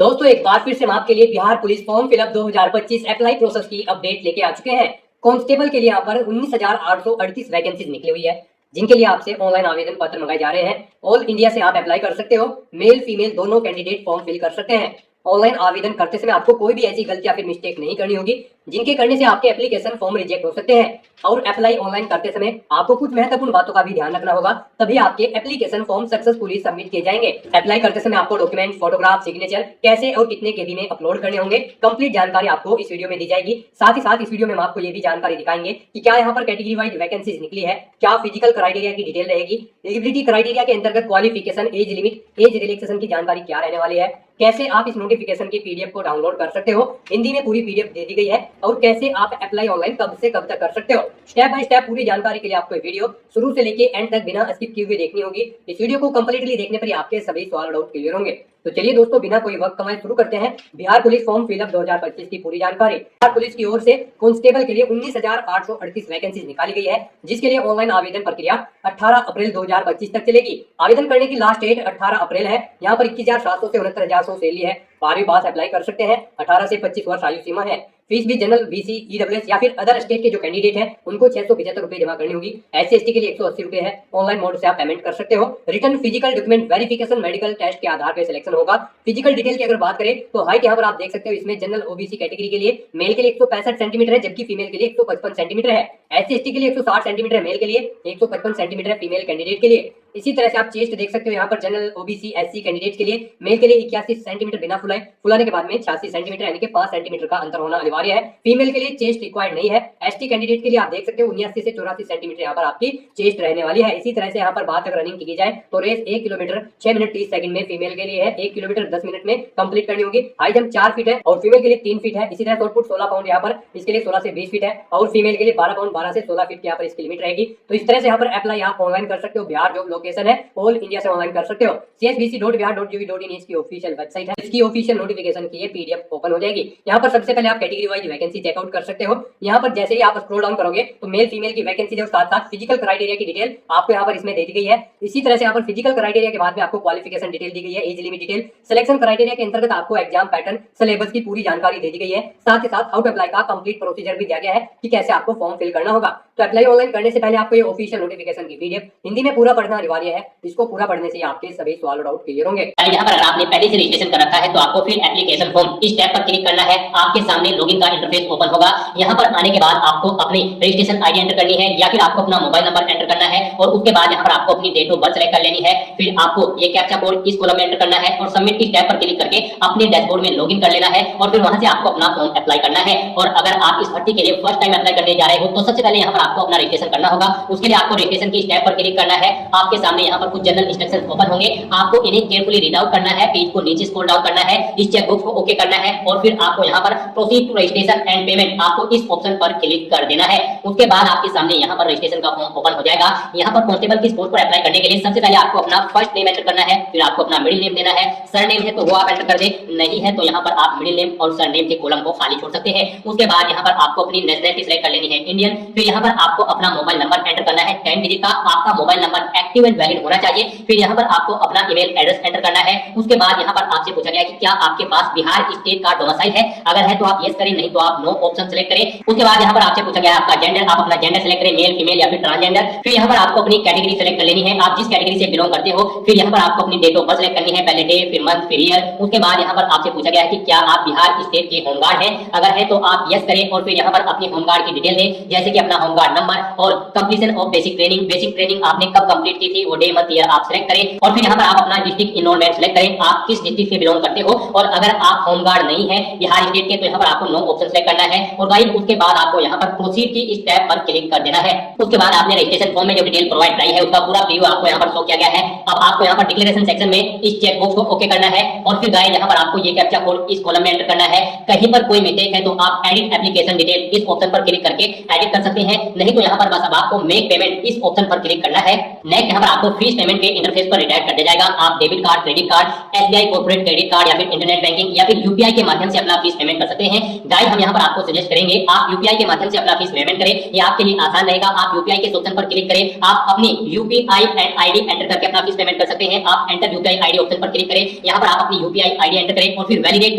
दोस्तों एक बार फिर से हम आपके लिए Bihar police form fill up 2025 apply process की अपडेट लेके आ चुके हैं। कांस्टेबल के लिए यहाँ पर 19,838 वैकेंसीज निकली हुई है, जिनके लिए आपसे ऑनलाइन आवेदन पत्र मंगाए जा रहे हैं। ऑल इंडिया से आप अप्लाई कर सकते हो। मेल फीमेल दोनों कैंडिडेट फॉर्म फिल कर सकते हैं। ऑनलाइन आवेदन करते समय आपको कोई भी ऐसी गलती या फिर मिस्टेक नहीं करनी होगी जिनके करने से आपके एप्लीकेशन फॉर्म रिजेक्ट हो सकते हैं। और अप्लाई ऑनलाइन करते समय आपको कुछ महत्वपूर्ण बातों का भी ध्यान रखना होगा, तभी आपके एप्लीकेशन फॉर्म सक्सेसफुली सबमिट किए जाएंगे। अप्लाई करते समय आपको डॉक्यूमेंट, फोटोग्राफ, सिग्नेचर कैसे और कितने केबी में अपलोड करने होंगे, कंप्लीट जानकारी आपको इस वीडियो में दी जाएगी। साथ ही साथ इस वीडियो में हम आपको ये भी जानकारी दिखाएंगे कि क्या यहाँ पर कैटेगरी वाइज वैकेंसीज निकली है, क्या फिजिकल क्राइटेरिया की डिटेल रहेगी, एलिजिबिलिटी क्राइटेरिया के अंतर्गत qualification, age limit, age relaxation की जानकारी क्या रहने वाली है, कैसे आप इस नोटिफिकेशन की पीडीएफ को डाउनलोड कर सकते हो, हिंदी में पूरी पीडीएफ दे दी गई है, और कैसे आप अप्लाई ऑनलाइन कब से कब तक कर सकते हो। स्टेप बाय स्टेप पूरी जानकारी के लिए आपको वीडियो शुरू से लेके एंड तक बिना स्किप किए हुए देखनी होगी। इस वीडियो को कंप्लीटली देखने पर ही आपके सभी सवाल डाउट क्लियर होंगे। तो चलिए दोस्तों, बिना कोई वक्त कमाए शुरू करते हैं बिहार पुलिस फॉर्म फिलअप 2025 की पूरी जानकारी। बिहार पुलिस की ओर से कांस्टेबल के लिए 19,838 वैकेंसी निकाली गई है, जिसके लिए ऑनलाइन आवेदन प्रक्रिया 18 अप्रैल 2025 तक चलेगी। आवेदन करने की लास्ट डेट 18 अप्रैल है। यहाँ पर 21,700 से 69,100 सैलरी है। 12वीं पास अप्लाई कर सकते हैं। 18 से 25 वर्ष आयु सीमा है। फीस भी जनरल, बीसी, ईडब्ल्यूएस या फिर अदर स्टेट के जो कैंडिडेट हैं उनको 675 रुपए जमा करनी होगी। एससी एसटी के लिए 180 रुपए है। ऑनलाइन मोड से आप पेमेंट कर सकते हो। Return physical document verification medical test के आधार पर सिलेक्शन होगा। फिजिकल डिटेल की अगर बात करें तो हाइट यहाँ पर आप देख सकते हो, इसमें जनरल ओबीसी कैटेगरी के लिए मेल के लिए 165 सेंटीमीटर है, जबकि फीमेल के लिए 155 सेंटीमीटर है। एससी एसटी के लिए 160 सेंटीमीटर है मेल के लिए, 155 सेंटीमीटर है फीमेल कैंडिडेट के लिए। इसी तरह से आप चेस्ट देख सकते हो, यहाँ पर जनरल ओबीसी एससी कैंडिडेट के लिए मेल के लिए 81 सेंटीमीटर बिना फुलाने के बाद में 86 सेंटीमीटर यानी कि 5 सेंटीमीटर का अंतर होना अनिवार्य है। फीमेल के लिए चेस्ट रिक्वायर्ड नहीं है। एसटी कैंडिडेट के लिए आप देख सकते हो 79 से 84 सेंटीमीटर यहाँ पर आपकी चेस्ट रहने वाली है। इसी तरह से यहाँ पर बात अगर रनिंग की जाए तो रेस 1 किलोमीटर 6 मिनट 30 सेकंड में फीमेल के लिए है, 1 किलोमीटर 10 मिनट में कंप्लीट करनी होगी। हाई जंप 4 फीट है और फीमेल के लिए 3 फीट है। इसी तरह शॉर्ट पुट 16 पाउंड यहाँ पर इसके लिए 16 से 20 फीट है, और फीमेल के लिए 12 पाउंड 12 से 16 फीट यहाँ पर इसकी लिमिट रहेगी। तो इस तरह से यहाँ पर अप्लाई आप ऑनलाइन कर सकते हो। बिहार जॉब लोकेशन है, ऑल इंडिया से ऑनलाइन कर सकते हो। csbc.bihar.gov.in इसकी ऑफिशियल वेबसाइट है। इसकी ऑफिशियल नोटिफिकेशन की ये पीडीएफ ओपन हो जाएगी। यहाँ पर सबसे पहले आप कैटेगरी वाइज वैकेंसी चेकआउट कर सकते हो। यहाँ पर जैसे ही आप स्क्रॉल डाउन करोगे तो मेल फीमेल की वैकेंसी और साथ साथ फिजिकल क्राइटेरिया की डिटेल आपको यहाँ पर इसमें दे दी गई है। इसी तरह से यहाँ पर फिजिकल क्राइटेरिया के बाद में आपको क्वालिफिकेशन डिटेल दी गई है, age limit detail, selection criteria के अंतर्गत आपको एग्जाम पैटर्न, सिलेबस की पूरी जानकारी दे दी गई है। साथ ही साथ हाउ टू अप्लाई का कंप्लीट प्रोसीजर भी दिया गया है कि कैसे आपको फॉर्म फिल करना होगा। तो अप्लाई ऑनलाइन करने से पहले आपको ये ऑफिशियल नोटिफिकेशन की पीडीएफ हिंदी में पूरा पढ़ना अनिवार्य है। इसको पूरा पढ़ने से आपके सभी सवाल डाउट क्लियर होंगे। यहाँ पर अगर आपने पहले से रजिस्ट्रेशन कर रखा है तो आपको फिर एप्लीकेशन फॉर्म इस टैब पर क्लिक करना है। आपके सामने लॉगिन का इंटरफेस ओपन होगा। यहाँ पर आने के बाद आपको अपनी रजिस्ट्रेशन आईडी एंटर करनी है या फिर आपको अपना मोबाइल नंबर एंटर करना है, और उसके बाद यहाँ पर आपको अपनी डेट ऑफ बर्थ सेलेक्ट कर लेनी है। फिर आपको ये कैप्चा कोड इस कॉलम में एंटर करना है और सबमिट इस टैब पर क्लिक करके अपने डैशबोर्ड में लॉगिन कर लेना है, और फिर वहां से आपको अपना फॉर्म अप्लाई करना है। और अगर आप इस भर्ती के लिए फर्स्ट टाइम अप्लाई करने जा रहे हो तो सबसे पहले यहाँ पर आपको अपना रजिस्ट्रेशन करना होगा। उसके लिए आपको रजिस्ट्रेशन की टैब पर क्लिक करना है। आपके सामने यहाँ पर कुछ जनरल इंस्ट्रक्शन ओपन होंगे। आपको इन्हें केयरफुली रीड आउट करना है, पेज को नीचे स्क्रॉल डाउन करना है, इस चेकबॉक्स को ओके करना है, और फिर आपको यहाँ पर proceed to registration and payment आपको इस ऑप्शन पर क्लिक कर देना है। उसके बाद आपके सामने यहाँ पर रजिस्ट्रेशन का फॉर्म ओपन हो जाएगा। यहाँ पर कांस्टेबल की पोस्ट पर अप्लाई करने के लिए सबसे पहले आपको अपना फर्स्ट नेम एंटर करना है, फिर आपको अपना मिडिल नेम देना है। सरनेम है तो वो आप एंटर कर दे, नहीं है तो यहाँ पर आप मिडिल नेम और सरनेम के कॉलम को खाली छोड़ सकते हैं। उसके बाद यहाँ पर आपको अपनी नेशनलिटी सिलेक्ट कर लेनी है, इंडियन। फिर यहाँ पर आपको अपना मोबाइल नंबर एंटर करना है, 10 डिजिट का। आपका mobile number active and valid होना चाहिए। फिर यहाँ पर आपको अपना ईमेल एड्रेस एंटर करना है। उसके बाद यहाँ पर आपसे पूछा गया कि क्या आपके पास बिहार स्टेट का डोमिसाइल है, अगर है तो आप यस करें, नहीं तो आप नो ऑप्शन सेलेक्ट करें। उसके बाद यहाँ पर आपसे पूछा गया आपका जेंडर, आप अपना जेंडर सेलेक्ट करें, मेल, फीमेल या फिर ट्रांसजेंडर। फिर यहाँ पर आपको अपनी कैटेगरी सेलेक्ट कर लेनी है, आप जिस कैटेगरी से बिलोंग करते हो। फिर यहाँ पर आपको अपनी डेट ऑफ बर्थ सेलेक्ट करनी है, पहले डे, फिर मंथ, फिर ईयर। उसके बाद यहाँ पर आपसे पूछा गया है कि क्या आप बिहार स्टेट के होमगार्ड हैं, अगर है तो आप यस करें, और फिर यहाँ पर अपनी होमगार्ड की डिटेल दें, जैसे कि अपना होमगार्ड नंबर और कंप्लीशन ऑफ बेसिक ट्रेनिंग आपने कब कंप्लीट की थी, वो डे, मंथ, ईयर आप सेलेक्ट करें। और फिर यहाँ पर आप अपना डिस्ट्रिक्ट इनरोलमेंट सेलेक्ट करें, आप किस डिस्ट्रिक्ट से बिलोंग करते हो। और अगर आप होमगार्ड नहीं है बिहार स्टेट के तो यहाँ पर आपको नो ऑप्शन सेलेक्ट करना है। और गाइस उसके बाद आपको यहाँ पर प्रोसीड की इस टैब पर क्लिक कर देना है। उसके बाद आपने रजिस्ट्रेशन फॉर्म में जो डिटेल प्रोवाइड कराई है उसका पूरा प्रीव्यू आपको यहाँ पर शो किया गया है। अब आपको यहाँ पर डिक्लेरेशन सेक्शन में इस चेक बॉक्स को ओके करना है, और फिर गाइस यहाँ पर आपको ये कैप्चा कोड इस कॉलम में एंटर करना है। कहीं पर कोई मिस्टेक है तो आप एडिट एप्लीकेशन डिटेल इस ऑप्शन पर क्लिक करके एडिट कर सकते हैं। नहीं तो यहाँ पर बस अब आपको मेक पेमेंट इस ऑप्शन पर क्लिक करना है। नेक्स्ट यहाँ पर आपको फीस पेमेंट के इंटरफेस पर रिडायरेक्ट कर दिया जाएगा। आप debit card, credit card, SBI corporate credit card या फिर इंटरनेट बैंकिंग या फिर यूपीआई के माध्यम से अपना फीस पेमेंट कर सकते हैं। गाइस हम यहाँ पर आपको सजेस्ट करेंगे आप यूपीआई के माध्यम से अपना फीस पेमेंट करें, ये आपके लिए आसान रहेगा। आप यूपीआई के ऑप्शन पर क्लिक करें, आप अपनी यूपीआई आईडी एंटर करके अपना फीस पेमेंट कर सकते हैं। आप एंटर यूपीआई आईडी ऑप्शन पर क्लिक करें, यहाँ पर आप अपनी यूपीआई आईडी एंटर करें और फिर वैलिडेट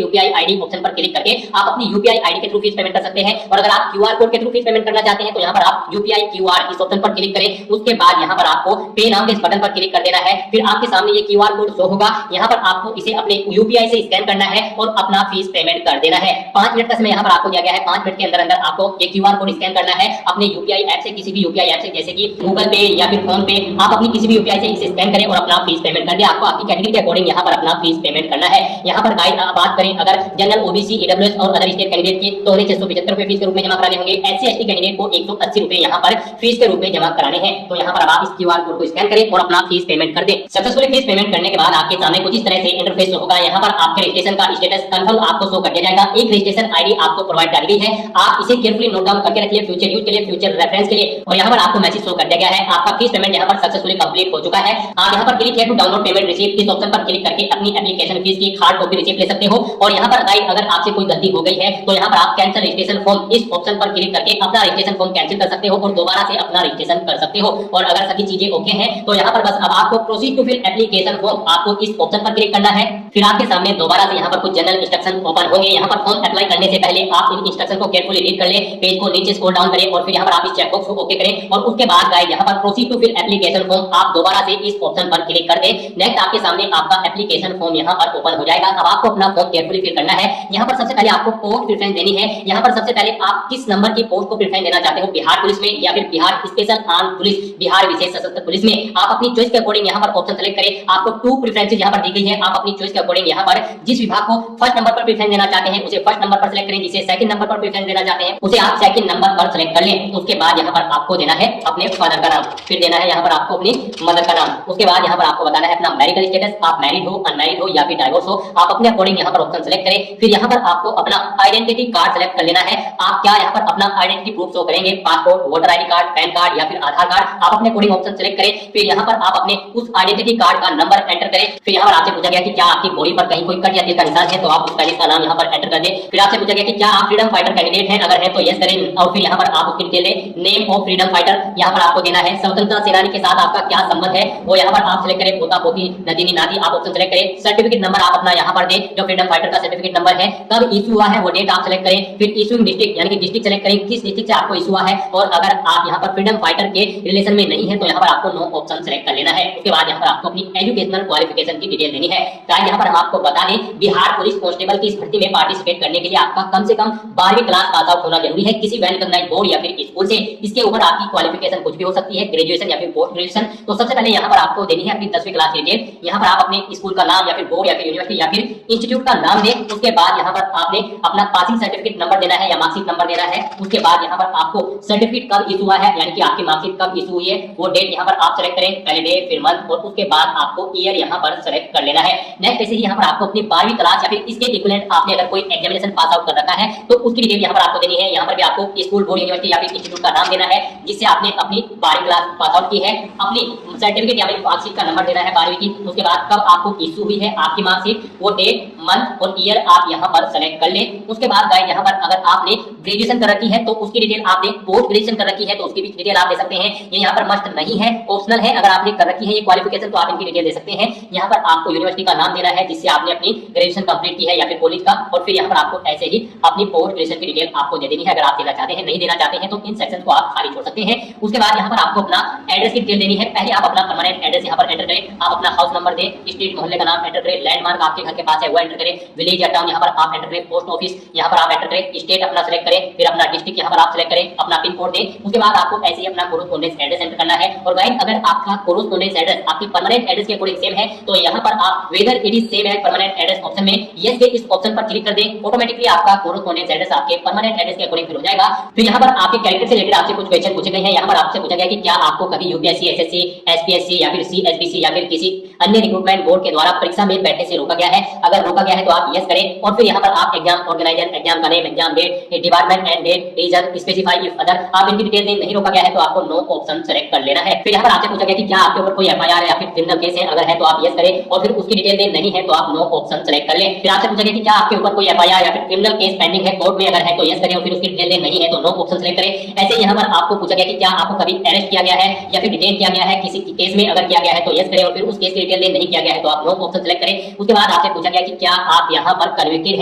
यूपीआई आईडी ऑप्शन पर क्लिक करके आप अपनी यूपीआई आईडी के थ्रू फीस पेमेंट कर सकते हैं। और अगर आप क्यूआर कोड के थ्रू फीस पेमेंट करना चाहते हैं तो यहाँ पर आप यूपीआई क्यूआर इस ऑप्शन पर क्लिक करें। उसके बाद यहाँ पर आपको पे नाउ के इस बटन पर क्लिक कर देना है। फिर आपके सामने ये क्यूआर कोड शो होगा, यहाँ पर आपको इसे अपने यूपीआई से स्कैन करना है और अपना फीस पेमेंट कर देना है। 5 मिनट का समय यहाँ पर आपको दिया गया है। 5 मिनट के अंदर अंदर आपको ये क्यूआर कोड स्कैन करना है अपने यूपीआई ऐप से, किसी भी यूपीआई ऐप से, जैसे कि गूगल पे या फिर फोन पे। आप अपनी किसी भी यूपीआई से इसे स्कैन करें और अपना फीस पेमेंट कर दें। आपको आपकी कैटेगरी के अकॉर्डिंग यहाँ पर अपना फीस पेमेंट करना है। यहाँ पर बात करें अगर जनरल, ओबीसी, ईडब्ल्यूएस और अदर स्टेट कैंडिडेट की तो उन्हें 675 रुपए फीस के रूप में जमा कराने होंगे। एससी एसटी कैंडिडेट को 180 रुपए यहाँ पर फीस के रूप में जमा कराने हैं। तो यहाँ पर आप इस क्यूआर कोड को स्कैन करें और अपना फीस पेमेंट कर दें। सक्सेसफुली फीस पेमेंट करने के बाद आपके सामने कुछ इस तरह से इंटरफेस होगा। यहाँ पर आपके रजिस्ट्रेशन का स्टेटस कंफर्म आपको शो कर दिया जाएगा। एक रजिस्ट्रेशन आईडी आपको प्रोवाइड कर दी गई है, आप इसे केयरफुली नोट डाउन करके रखिए फ्यूचर यूज के लिए, फ्यूचर रेफरेंस के लिए। और यहाँ पर आपको मैसेज शो कर दिया गया है आपका फीस पेमेंट यहाँ पर सक्सेसफुली कंप्लीट हो चुका है। आप यहाँ पर क्लिक है टू डाउनलोड पेमेंट रिसीप्ट, इस ऑप्शन पर क्लिक करके अपनी एप्लीकेशन फीस की हार्ड कॉपी रिसीप्ट ले सकते हो। और यहाँ पर गाइस अगर आपसे कोई गलती हो गई है तो यहाँ पर आप कैंसिल रजिस्ट्रेशन फॉर्म इस ऑप्शन पर क्लिक करके अपना रजिस्ट्रेशन फॉर्म कैंसिल कर सकते हो और दोबारा से अपना रजिस्ट्रेशन कर सकते हो। और अगर सभी चीजें ओके हैं तो यहाँ पर बस अब आपको proceed to fill application form, आपको इस ऑप्शन पर क्लिक करना है। फिर आपके सामने दोबारा से यहाँ पर कुछ जनरल इंस्ट्रक्शन ओपन होंगे। यहाँ पर फॉर्म अप्लाई करने से पहले आप इन इंस्ट्रक्शन को केयरफुली रीड कर ले, पेज को नीचे स्क्रॉल डाउन करें और फिर यहाँ पर आप इस चेकबॉक्स को ओके करें। और उसके बाद गाइस यहाँ पर proceed to fill application form आप दोबारा से इस ऑप्शन पर क्लिक कर दें। नेक्स्ट आपके सामने आपका एप्लीकेशन फॉर्म यहाँ पर ओपन हो जाएगा। अब आपको अपना फॉर्म केयरफुली फिल करना है। यहाँ पर सबसे पहले आपको पोस्ट प्रेफरेंस देनी है। यहाँ पर सबसे पहले आप किस नंबर की पोस्ट को प्रेफरेंस देना चाहते हो, बिहार पुलिस में या फिर Bihar special arm police, Bihar विशेष सशस्त्र पुलिस में। आप अपनी चॉइस के अकॉर्डिंग यहाँ पर ऑप्शन सेलेक्ट करें। आपको 2 प्रेफरेंसेस यहाँ पर दी गई है। आप अपनी चॉइस के अकॉर्डिंग यहाँ पर जिस विभाग को फर्स्ट नंबर पर प्रेफरेंस देना चाहते हैं उसे फर्स्ट नंबर पर सेलेक्ट करें, जिसे सेकंड नंबर पर प्रेफरेंस देना चाहते हैं उसे आप सेकंड नंबर पर सेलेक्ट कर लें। उसके बाद यहाँ पर आपको देना है अपने फादर का नाम, फिर देना है यहाँ पर आपको अपनी मदर का नाम। उसके बाद यहाँ पर आपको बताना है अपना मैरिटल स्टेटस, आप मैरिड हो, अनमैरिड हो या फिर डाइवोर्स हो। आप अपने अकॉर्डिंग यहाँ पर ऑप्शन सेलेक्ट करें। फिर यहाँ पर आपको अपना आइडेंटिटी कार्ड सेलेक्ट कर लेना है। आप क्या यहाँ पर अपना आइडेंटिटी प्रूफ शो करेंगे, passport, voter ID card, pan card या फिर आधार कार्ड। आप अपने अकॉर्डिंग ऑप्शन सेलेक्ट करें। फिर यहाँ पर आप अपने उस आइडेंटिटी कार्ड का नंबर एंटर करें। फिर यहाँ पर आपसे पूछा गया कि क्या आपकी बॉडी पर कहीं कोई कट या तीर का निशान है तो आप उसका नाम यहाँ पर एंटर कर दें। फिर आपसे पूछा गया कि क्या आप फ्रीडम फाइटर कैंडिडेट हैं, अगर है तो यस करें। और फिर यहाँ पर आप उसकी डिटेल दें। नेम ऑफ फ्रीडम फाइटर यहाँ पर आपको देना है। स्वतंत्रता सेनानी के साथ आपका क्या संबंध है वो यहाँ पर आप सेलेक्ट करें। पोता पोती, नदीनी नाती, आप ऑप्शन सेलेक्ट करें। सर्टिफिकेट नंबर आप अपना यहाँ पर दें, जो फ्रीडम फाइटर का सर्टिफिकेट नंबर है। कब इशू हुआ है वो डेट आप सेलेक्ट करें। फिर इशूइंग डिस्ट्रिक्ट यानी कि डिस्ट्रिक्ट सेलेक्ट करें, किस डिस्ट्रिक्ट से आपको इशू हुआ है। और अगर आप यहाँ पर फ्रीडम फाइटर के रिलेशन में नहीं है तो यहाँ पर आपको नो ऑप्शन सेलेक्ट कर लेना है। उसके बाद यहाँ पर आपको अपनी एजुकेशनल क्वालिफिकेशन की डिटेल देनी है। गाइस यहाँ पर हम आपको बता दें बिहार पुलिस कांस्टेबल की इस भर्ती में पार्टिसिपेट करने के लिए आपका कम से कम 12वीं क्लास पास आउट होना जरूरी है किसी वेल रिकॉग्नाइज्ड बोर्ड या फिर स्कूल से। इसके ऊपर आपकी क्वालिफिकेशन कुछ भी हो सकती है, ग्रेजुएशन या फिर पोस्ट ग्रेजुएशन। तो सबसे पहले यहाँ पर आपको देनी है अपनी 10वीं क्लास की डिटेल। यहाँ पर आप अपने स्कूल का नाम या फिर बोर्ड या फिर यूनिवर्सिटी या फिर इंस्टीट्यूट का नाम दें। उसके बाद यहाँ पर आपने अपना पासिंग सर्टिफिकेट नंबर देना है या मार्कशीट नंबर देना है। उसके बाद यहाँ पर आपको सर्टिफिकेट कब इशू हुआ है यानी कि आपकी मार्कशीट कब इशू हुई है वो डेट यहाँ पर आप सेलेक्ट करें, पहले डे फिर मंथ और उसके बाद आपको ईयर यहाँ पर सेलेक्ट कर लेना है। नेक्स्ट ऐसे ही यहाँ पर आपको अपनी 12वीं क्लास या फिर इसके इक्विवेलेंट आपने अगर कोई एग्जामिनेशन पास आउट कर रखा है तो उसकी डिटेल यहाँ पर आपको देनी है। यहाँ पर भी आपको स्कूल, बोर्ड, यूनिवर्सिटी या फिर इंस्टीट्यूट का नाम देना है जिससे आपने अपनी 12वीं क्लास पास आउट की है। अपनी सर्टिफिकेट या फिर मार्कशीट का नंबर देना है 12वीं की। उसके बाद कब आपको इशू हुई है आपकी मार्कशीट, वो डेट, मंथ और ईयर आप यहाँ पर सेलेक्ट कर लें। उसके बाद गाइस यहाँ पर अगर आपने ग्रेजुएशन कर रखी है तो उसकी डिटेल आप दें, पोस्ट ग्रेजुएशन कर रखी है तो उसकी भी डिटेल आप दे सकते हैं। ये यहाँ पर मस्ट नहीं है, ऑप्शनल है। अगर आपने कर रखी है ये क्वालिफिकेशन तो आप इनकी डिटेल दे सकते हैं। यहाँ पर आपको यूनिवर्सिटी का नाम देना है जिससे आपने अपनी ग्रेजुएशन कंप्लीट की है या फिर कॉलेज का। और फिर यहाँ पर आपको ऐसे ही अपनी पोस्ट ग्रेजुएशन की डिटेल आपको दे देनी है अगर आप देना चाहते हैं। नहीं देना चाहते हैं तो इन सेक्शन को आप खाली छोड़ सकते हैं। उसके बाद यहाँ पर आपको अपना एड्रेस की डिटेल देनी है। पहले आप अपना परमानेंट एड्रेस यहाँ पर एंटर करें। आप अपना हाउस नंबर दें, स्ट्रीट मोहल्ले का नाम एंटर करें, लैंडमार्क आपके घर के पास है वो एंटर करें, विलेज या टाउन यहाँ पर आप एंटर करें, पोस्ट ऑफिस यहाँ पर आप एंटर करें, स्टेट अपना सेलेक्ट करें, फिर अपना डिस्ट्रिक्ट यहाँ पर आप सेलेक्ट करें, अपना पिन कोड दें। उसके बाद आपको ऐसे ही अपना कोरोस्पोंडेंस एड्रेस एंटर करना है। और गाइस अगर आपका कोरोस्पोंडेंस एड्रेस आपके परमानेंट एड्रेस के अकॉर्डिंग सेम है तो यहाँ पर आप whether it is same as permanent address option में यस के इस ऑप्शन पर क्लिक कर दें। ऑटोमेटिकली आपका कोरोस्पोंडेंस एड्रेस आपके परमानेंट एड्रेस के अकॉर्डिंग फिल हो जाएगा। फिर यहाँ पर आपके कैरेक्टर से रिलेटेड आपसे कुछ क्वेश्चन पूछे गए हैं। यहाँ पर आपसे पूछा गया कि क्या आपको कभी यूपीएससी, एसएससी, एसपीएससी या फिर सीएसबीसी या फिर किसी अन्य रिक्रूटमेंट बोर्ड के द्वारा परीक्षा में बैठने से रोका गया है। अगर रोका गया है तो आप यस करें और फिर यहाँ पर आप एग्जाम ऑर्गेनाइजर, एग्जाम का name, exam date, department and date, reason, specify if other, आप इनकी डिटेल दें। नहीं रोका गया है तो आपको नो ऑप्शन सेलेक्ट कर लेना है। फिर यहाँ पर आपसे पूछा गया कि क्या आपके ऊपर कोई एफआईआर या फिर क्रिमिनल केस है, अगर है तो आप यस करें और फिर उसकी डिटेल दें। नहीं है तो आप नो ऑप्शन सेलेक्ट कर लें। फिर आपसे पूछा गया कि क्या आपके ऊपर कोई एफआईआर या फिर क्रिमिनल केस पेंडिंग है कोर्ट में, अगर है तो यस करें और फिर उसकी डिटेल दें। नहीं है तो नो ऑप्शन सेलेक्ट करें। ऐसे यहाँ पर आपको पूछा गया कि क्या आपको कभी अरेस्ट किया गया है या फिर डिटेन किया गया है किसी केस में, अगर किया गया है तो यस करें और फिर उस केस की डिटेल दें। नहीं किया गया है तो आप नो ऑप्शन सेलेक्ट करें। उसके बाद आपसे पूछा गया कि क्या आप यहाँ पर कन्विक्टेड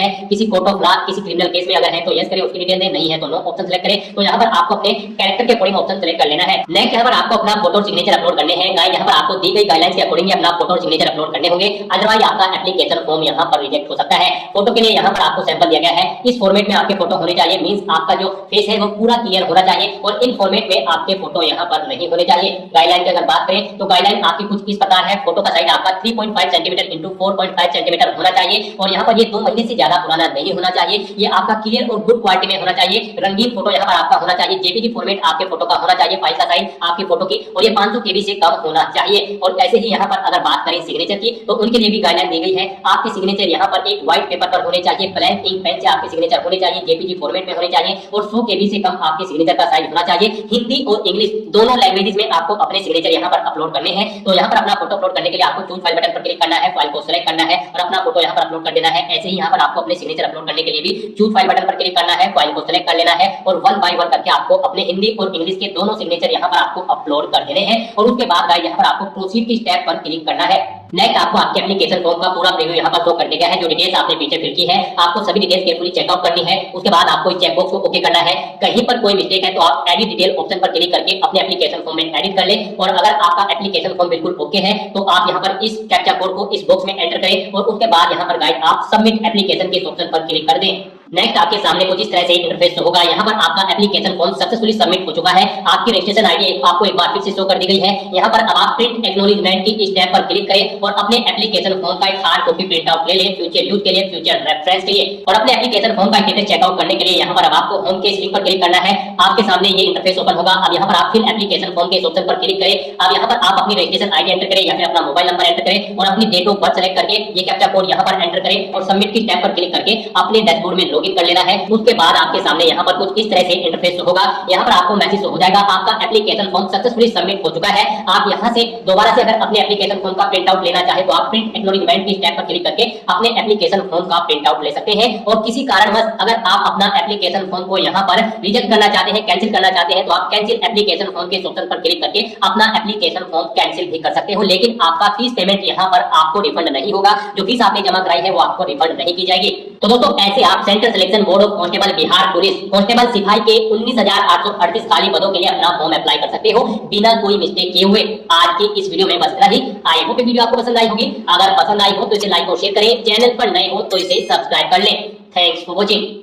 है किसी कोर्ट ऑफ लॉ, किसी क्रिमिनल केस में, अगर है तो यस करें, उसकी डिटेल दें। नहीं है तो नो ऑप्शन सेलेक्ट करें। तो यहाँ पर आपको अपने कैरेक्टर के अकॉर्डिंग ऑप्शन सेलेक्ट कर लेना है। नेक्स्ट यहाँ पर आपको अपना फोटो और सिग्नेचर अपलोड करने हैं। गाइस यहाँ पर आपको दी गई गाइडलाइंस के अकॉर्डिंग अपना फोटो और सिग्नेचर अपलोड करने होंगे, अदरवाइज आपका एप्लीकेशन फॉर्म यहाँ पर रिजेक्ट हो सकता है। फोटो के लिए यहाँ पर आपको सैंपल दिया गया है। इस फॉर्मेट में आपके फोटो होने चाहिए, मींस आपका जो फेस है वो पूरा क्लियर होना चाहिए और इन फॉर्मेट में आपके फोटो यहाँ पर नहीं होने चाहिए। गाइडलाइन की अगर बात करें तो गाइडलाइन आपकी कुछ इस प्रकार है। फोटो का साइज आपका 3.5 सेंटीमीटर इंटू 4.5 सेंटीमीटर होना चाहिए और यहाँ पर ये 2 महीने से ज्यादा पुराना नहीं होना चाहिए। ये आपका क्लियर और गुड क्वालिटी में होना चाहिए। रंगीन फोटो यहाँ पर आपका होना चाहिए। जेपीजी फॉर्मेट आपके फोटो का होना चाहिए, फाइल का साइज आपकी फोटो की, और ये 500 केबी से कम होना चाहिए। और ऐसे ही यहाँ पर अगर बात करें सिग्नेचर की तो उनके लिए भी गाइडलाइन दी गई है। आपके सिग्नेचर यहाँ पर एक व्हाइट पेपर पर होने चाहिए, ब्लैंक इंक पेन से आपके सिग्नेचर होने चाहिए, जेपीजी फॉर्मेट में होने चाहिए और 100 केबी से कम आपके सिग्नेचर का साइज होना चाहिए। हिंदी और इंग्लिश दोनों लैंग्वेजेस में आपको अपने सिग्नेचर यहाँ पर अपलोड करने हैं। तो यहाँ पर अपना फोटो अपलोड करने के लिए आपको चूज फाइल बटन पर क्लिक करना है, फाइल को सिलेक्ट करना है और अपना फोटो यहाँ पर अपलोड कर देना है। ऐसे ही यहाँ पर आपको अपने सिग्नेचर अपलोड करने के लिए भी चूज फाइल बटन पर क्लिक करना है, फाइल को सिलेक्ट कर लेना है और 1 बाय 1 करके आपको अपने हिंदी और इंग्लिश के दोनों सिग्नेचर यहाँ पर आपको अपलोड कर देने हैं। और उसके बाद गाइस यहाँ पर आपको प्रोसीड की स्टेप पर क्लिक करना है। नेक्स्ट आपको आपके एप्लीकेशन फॉर्म का पूरा प्रीव्यू यहाँ पर शो कर देगा है। जो डिटेल्स आपने पीछे फिल की है आपको सभी डिटेल्स केयरफुली चेकआउट करनी है। उसके बाद आपको इस चेकबॉक्स को ओके करना है। कहीं पर कोई मिस्टेक है तो आप एडिट डिटेल ऑप्शन पर क्लिक करके अपने एप्लीकेशन फॉर्म में एडिट कर लें। और अगर आपका एप्लीकेशन फॉर्म बिल्कुल ओके है तो आप यहाँ पर इस कैप्चा कोड को इस बॉक्स में एंटर करें और उसके बाद यहाँ पर गाइस आप सबमिट एप्लीकेशन के ऑप्शन पर क्लिक कर दें। नेक्स्ट आपके सामने कुछ इस तरह से इंटरफेस होगा। यहाँ पर आपका एप्लीकेशन फॉर्म सक्सेसफुली सबमिट हो चुका है। आपकी रजिस्ट्रेशन आईडी आपको एक बार फिर से शो कर दी गई है। यहाँ पर अब आप प्रिंट एक्नॉलेजमेंट की स्टेप पर क्लिक करें और अपने एप्लीकेशन फॉर्म का एक हार्ड कॉपी प्रिंट आउट ले लें, फ्यूचर यूज के लिए, फ्यूचर रेफरेंस के लिए। और अपने एप्लीकेशन फॉर्म का स्टेटस चेकआउट करने के लिए यहाँ पर अब आपको होम के इस लिंक पर क्लिक करना है। आपके सामने ये इंटरफेस ओपन होगा। अब यहाँ पर आप फिर एप्लीकेशन फॉर्म के ऑप्शन पर क्लिक करें। अब यहाँ पर आप अपनी रजिस्ट्रेशन आईडी एंटर करें या फिर अपना मोबाइल नंबर एंटर करें और अपनी डेट ऑफ बर्थ सेलेक्ट करके ये कैप्चा कोड यहाँ पर एंटर करें और सबमिट की स्टेप पर क्लिक करके अपने डैशबोर्ड में लॉगिन कर लेना है। उसके बाद आपके सामने यहाँ पर कुछ इस तरह से इंटरफेस होगा। यहाँ पर आपको मैसेज हो जाएगा आपका एप्लीकेशन फॉर्म सक्सेसफुली सबमिट हो चुका है। आप यहाँ से दोबारा से अगर अपने एप्लीकेशन फॉर्म का प्रिंट आउट लेना चाहे तो आप प्रिंट एक्नॉलेजमेंट की स्टेप पर क्लिक करके अपने एप्लीकेशन फॉर्म का प्रिंट आउट ले सकते हैं। और किसी कारणवश अगर आप अपना एप्लीकेशन फॉर्म को यहाँ पर रिजेक्ट करना चाहते हैं, कैंसिल करना चाहते हैं तो आप कैंसिल एप्लीकेशन फॉर्म के ऑप्शन पर क्लिक करके अपना एप्लीकेशन फॉर्म कैंसिल भी कर सकते हो। लेकिन आपका फीस पेमेंट यहाँ पर आपको रिफंड नहीं होगा। जो फीस आपने जमा कराई है वो आपको रिफंड नहीं की जाएगी। तो दोस्तों ऐसे आप central selection board of constable Bihar police constable सिपाही के 19,838 खाली पदों के लिए अपना फॉर्म अप्लाई कर सकते हो बिना कोई मिस्टेक किए हुए। आज की इस वीडियो में बस इतना ही। आई होप वीडियो आपको पसंद आई होगी। अगर पसंद आई हो तो इसे लाइक और शेयर करें। चैनल पर नए हो तो इसे सब्सक्राइब कर लें। Thanks for watching.